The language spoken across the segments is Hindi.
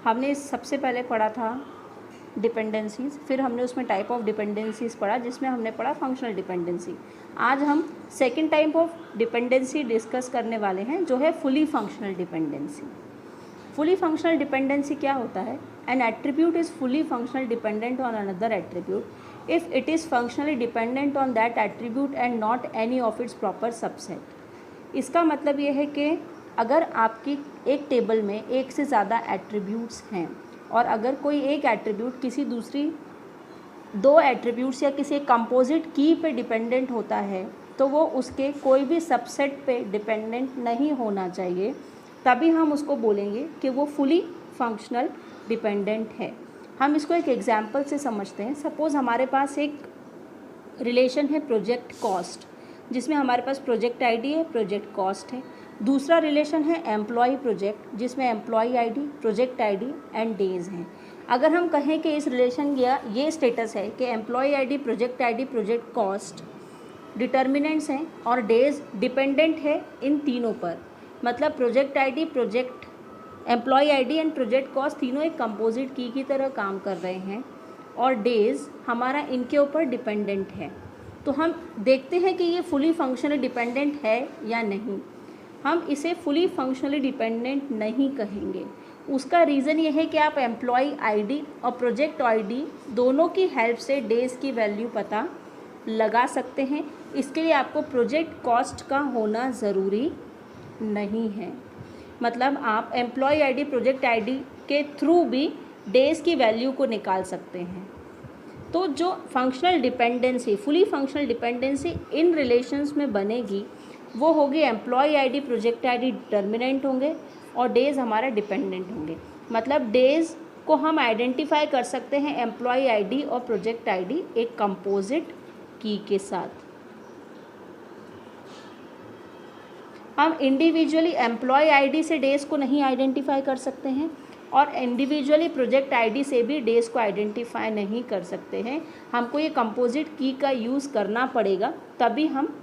हमने सबसे पहले पढ़ा था डिपेंडेंसीज़, फिर हमने उसमें टाइप ऑफ डिपेंडेंसीज़ पढ़ा जिसमें हमने पढ़ा फंक्शनल डिपेंडेंसी। आज हम second type of dependency discuss करने वाले हैं जो है fully functional dependency. Fully functional dependency क्या होता है? N attribute is fully functional dependent on another attribute if it is functionally dependent on that attribute and not any of its proper subset. इसका मतलब ये है कि अगर आपकी एक टेबल में एक से ज़्यादा एट्रीब्यूट्स हैं और अगर कोई एक एट्रीब्यूट किसी दूसरी दो एट्रीब्यूट्स या किसी कंपोजिट की पे डिपेंडेंट होता है तो वो उसके कोई भी सबसेट पे डिपेंडेंट नहीं होना चाहिए, तभी हम उसको बोलेंगे कि वो फुली फंक्शनल डिपेंडेंट है। हम इसको एक एग्जांपल से समझते हैं। सपोज़ हमारे पास एक रिलेशन है प्रोजेक्ट कॉस्ट, जिसमें हमारे पास प्रोजेक्ट आईडी है, प्रोजेक्ट कॉस्ट है। दूसरा रिलेशन है एम्प्लॉय प्रोजेक्ट, जिसमें employee ID, project ID and days हैं। अगर हम कहें कि इस रिलेशन या ये स्टेटस है कि employee ID, project cost determinants हैं और डेज़ डिपेंडेंट है इन तीनों पर, मतलब project ID, employee ID and project cost तीनों एक कंपोजिट की तरह काम कर रहे हैं और डेज़ हमारा इनके ऊपर डिपेंडेंट है। तो हम देखते हैं कि ये फुली फंक्शनली डिपेंडेंट है या नहीं। हम इसे फुली फंक्शनली डिपेंडेंट नहीं कहेंगे। उसका रीज़न ये है कि आप एम्प्लॉय आईडी और प्रोजेक्ट आईडी दोनों की हेल्प से डेज़ की वैल्यू पता लगा सकते हैं। इसके लिए आपको प्रोजेक्ट कॉस्ट का होना ज़रूरी नहीं है। मतलब आप एम्प्लॉय आईडी, प्रोजेक्ट आईडी के थ्रू भी डेज़ की वैल्यू को निकाल सकते हैं। तो जो functional dependency, fully functional dependency इन रिलेशंस में बनेगी वो होगी employee ID, project ID determinant होंगे और डेज़ हमारा डिपेंडेंट होंगे। मतलब डेज़ को हम आइडेंटिफाई कर सकते हैं एम्प्लॉय आईडी और प्रोजेक्ट आईडी एक कंपोजिट की के साथ। हम इंडिविजुअली एम्प्लॉय आईडी से डेज़ को नहीं आइडेंटिफाई कर सकते हैं और इंडिविजुअली प्रोजेक्ट आईडी से भी डेज़ को आइडेंटिफाई नहीं कर सकते हैं। हमको ये कंपोजिट की का यूज़ करना पड़ेगा, तभी हम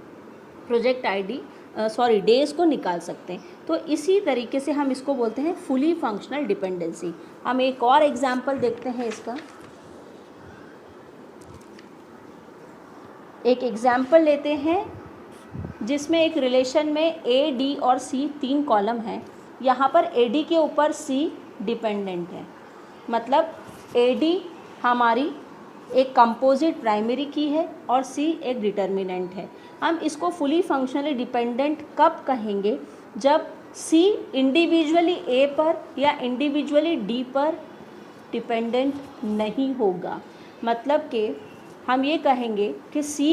प्रोजेक्ट आईडी डेज़ को निकाल सकते हैं। तो इसी तरीके से हम इसको बोलते हैं फुली फंक्शनल डिपेंडेंसी। हम एक और एग्जांपल देखते हैं इसका। एक एग्जांपल लेते हैं जिसमें एक रिलेशन में ए, डी और सी तीन कॉलम हैं। यहाँ पर ए डी के ऊपर सी डिपेंडेंट है, मतलब ए डी हमारी एक कंपोजिट प्राइमरी की है और सी एक डिटर्मिनेंट है। हम इसको फुली फंक्शनली डिपेंडेंट कब कहेंगे? जब सी इंडिविजुअली ए पर या इंडिविजुअली डी पर डिपेंडेंट नहीं होगा। मतलब कि हम ये कहेंगे कि सी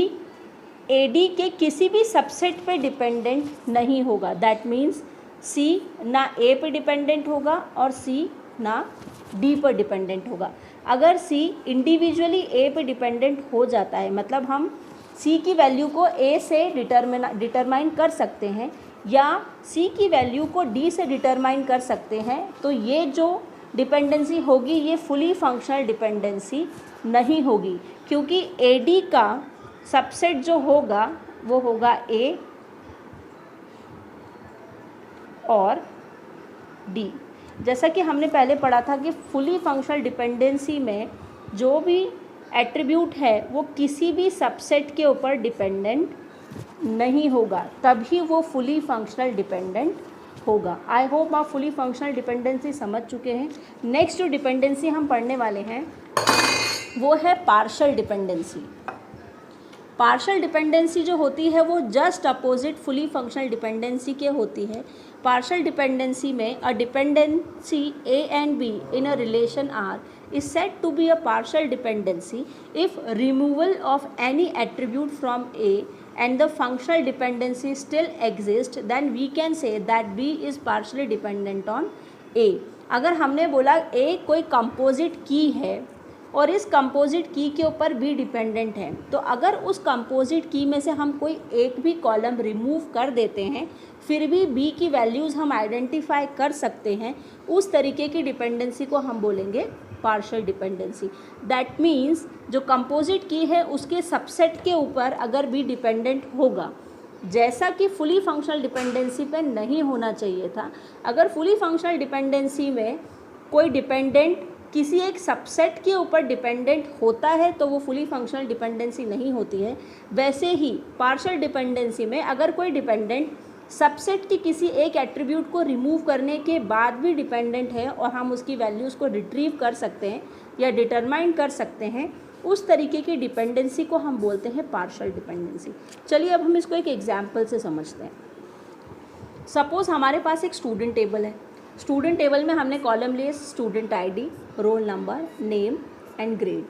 ए डी के किसी भी सबसेट पे डिपेंडेंट नहीं होगा। दैट मीन्स सी ना ए पे डिपेंडेंट होगा और सी ना डी पर डिपेंडेंट होगा। अगर सी इंडिविजुअली ए पे डिपेंडेंट हो जाता है, मतलब हम सी की वैल्यू को ए से डिटरमाइन कर सकते हैं या सी की वैल्यू को डी से डिटरमाइन कर सकते हैं, तो ये जो डिपेंडेंसी होगी ये फुली फंक्शनल डिपेंडेंसी नहीं होगी, क्योंकि ए डी का सबसेट जो होगा वो होगा ए और डी। जैसा कि हमने पहले पढ़ा था कि फुली फंक्शनल डिपेंडेंसी में जो भी एट्रीब्यूट है वो किसी भी सबसेट के ऊपर डिपेंडेंट नहीं होगा, तभी वो फुली फंक्शनल डिपेंडेंट होगा। आई होप आप फुली फंक्शनल डिपेंडेंसी समझ चुके हैं। नेक्स्ट जो डिपेंडेंसी हम पढ़ने वाले हैं वो है पार्शियल डिपेंडेंसी। पार्शियल डिपेंडेंसी जो होती है वो just opposite fully functional dependency के होती है। पार्शियल डिपेंडेंसी में a dependency A and B in a relation R is said to be a partial dependency if removal of any attribute from A and the functional dependency still exists, then we can say that B is partially dependent on A। अगर हमने बोला A कोई कंपोजिट की है और इस कंपोजिट की के ऊपर B डिपेंडेंट है, तो अगर उस कंपोजिट की में से हम कोई एक भी कॉलम रिमूव कर देते हैं फिर भी B की वैल्यूज़ हम आइडेंटिफाई कर सकते हैं, उस तरीके की डिपेंडेंसी को हम बोलेंगे पार्शियल डिपेंडेंसी। दैट मीन्स जो कंपोजिट की है उसके सबसेट के ऊपर अगर भी डिपेंडेंट होगा, जैसा कि फुली फंक्शनल डिपेंडेंसी पे नहीं होना चाहिए था। अगर फुली फंक्शनल डिपेंडेंसी में कोई डिपेंडेंट किसी एक सबसेट के ऊपर डिपेंडेंट होता है तो वो फुली फंक्शनल डिपेंडेंसी नहीं होती है। वैसे ही पार्शियल डिपेंडेंसी में अगर कोई डिपेंडेंट सबसेट की किसी एक एट्रीब्यूट को रिमूव करने के बाद भी डिपेंडेंट है और हम उसकी वैल्यूज़ को रिट्रीव कर सकते हैं या डिटरमाइन कर सकते हैं, उस तरीके की डिपेंडेंसी को हम बोलते हैं पार्शियल डिपेंडेंसी। चलिए अब हम इसको एक एग्जाम्पल से समझते हैं। सपोज़ हमारे पास एक स्टूडेंट टेबल है। स्टूडेंट टेबल में हमने कॉलम लिए student ID, roll number, name and grade.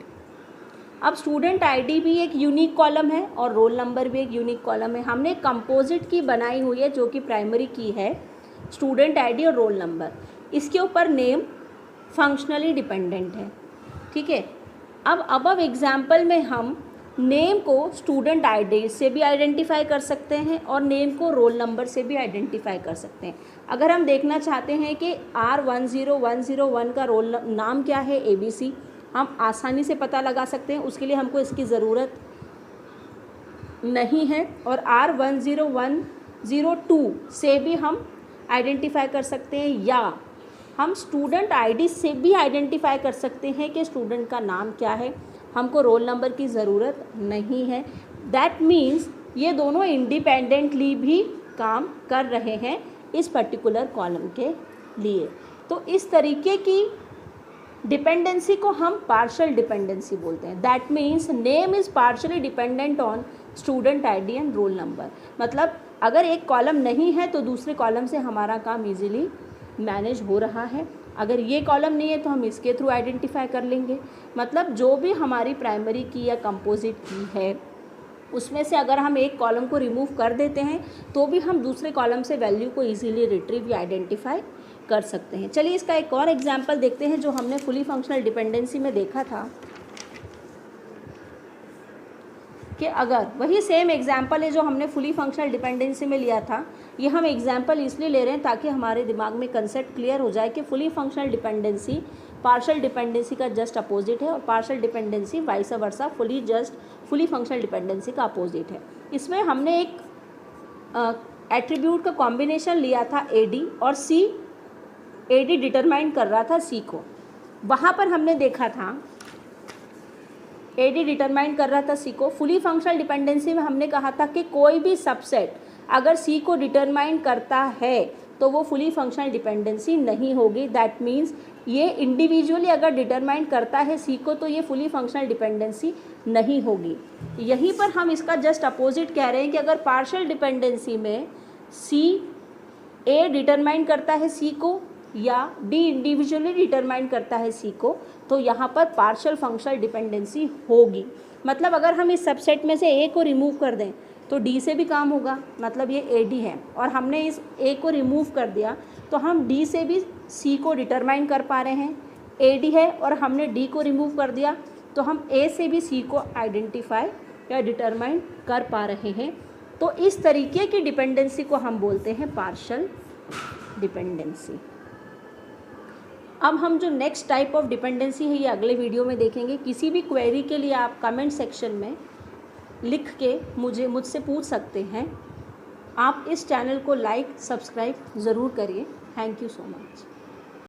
अब स्टूडेंट आईडी भी एक यूनिक कॉलम है और रोल नंबर भी एक यूनिक कॉलम है। हमने कंपोजिट की बनाई हुई है जो कि प्राइमरी की है, स्टूडेंट आईडी और रोल नंबर। इसके ऊपर नेम फंक्शनली डिपेंडेंट है, ठीक है। अब अबव एग्जाम्पल में हम नेम को स्टूडेंट आईडी से भी आइडेंटिफाई कर सकते हैं और नेम को रोल नंबर से भी आइडेंटिफाई कर सकते हैं। अगर हम देखना चाहते हैं कि R10101 का रोल नाम क्या है, ABC, हम आसानी से पता लगा सकते हैं। उसके लिए हमको इसकी ज़रूरत नहीं है। और R10102 से भी हम आइडेंटिफाई कर सकते हैं या हम स्टूडेंट आईडी से भी आइडेंटिफाई कर सकते हैं कि स्टूडेंट का नाम क्या है। हमको रोल नंबर की ज़रूरत नहीं है। दैट मीन्स ये दोनों इंडिपेंडेंटली भी काम कर रहे हैं इस पर्टिकुलर कॉलम के लिए। तो इस तरीके की डिपेंडेंसी को हम पार्शियल डिपेंडेंसी बोलते हैं। That means name is partially dependent on student ID and roll number. मतलब अगर एक कॉलम नहीं है तो दूसरे कॉलम से हमारा काम इजीली मैनेज हो रहा है। अगर ये कॉलम नहीं है तो हम इसके थ्रू आइडेंटिफाई कर लेंगे। मतलब जो भी हमारी प्राइमरी की या कंपोजिट की है उसमें से अगर हम एक कॉलम को रिमूव कर देते हैं तो भी हम दूसरे कॉलम से वैल्यू को इजीली रिट्रीव या आइडेंटिफाई कर सकते हैं। चलिए इसका एक और एग्जांपल देखते हैं जो हमने फुली फंक्शनल डिपेंडेंसी में देखा था कि अगर वही सेम एग्जांपल है जो हमने फुली फंक्शनल डिपेंडेंसी में लिया था। ये हम एग्जांपल इसलिए ले रहे हैं ताकि हमारे दिमाग में कंसेप्ट क्लियर हो जाए कि fully functional dependency partial dependency का जस्ट अपोजिट है और partial dependency vice versa fully functional dependency का अपोजिट है। इसमें हमने एक एट्रीब्यूट का कॉम्बिनेशन लिया था AD और C। AD डिटरमाइन कर रहा था C को। वहाँ पर हमने देखा था AD डिटरमाइन कर रहा था C को। फुली फंक्शनल डिपेंडेंसी में हमने कहा था कि कोई भी सबसेट अगर C को डिटरमाइन करता है तो वो फुली फंक्शनल डिपेंडेंसी नहीं होगी। दैट मीन्स ये इंडिविजुअली अगर डिटरमाइन करता है C को तो ये फुली फंक्शनल डिपेंडेंसी नहीं होगी। यहीं पर हम इसका जस्ट अपोजिट कह रहे हैं कि अगर पार्शियल डिपेंडेंसी में A डिटरमाइन करता है C को या D इंडिविजुअली डिटरमाइन करता है C को तो यहाँ पर पार्शियल फंक्शनल डिपेंडेंसी होगी। मतलब अगर हम इस सबसेट में से A को रिमूव कर दें तो D से भी काम होगा। मतलब ये AD है और हमने इस A को रिमूव कर दिया तो हम D से भी C को डिटरमाइन कर पा रहे हैं। AD है और हमने D को रिमूव कर दिया तो हम A से भी C को आइडेंटिफाई या डिटरमाइन कर पा रहे हैं। तो इस तरीके की डिपेंडेंसी को हम बोलते हैं पार्शियल डिपेंडेंसी। अब हम जो नेक्स्ट टाइप ऑफ डिपेंडेंसी है ये अगले वीडियो में देखेंगे। किसी भी क्वेरी के लिए आप कमेंट सेक्शन में लिख के मुझसे पूछ सकते हैं। आप इस चैनल को लाइक सब्सक्राइब ज़रूर करिए। Thank you so much.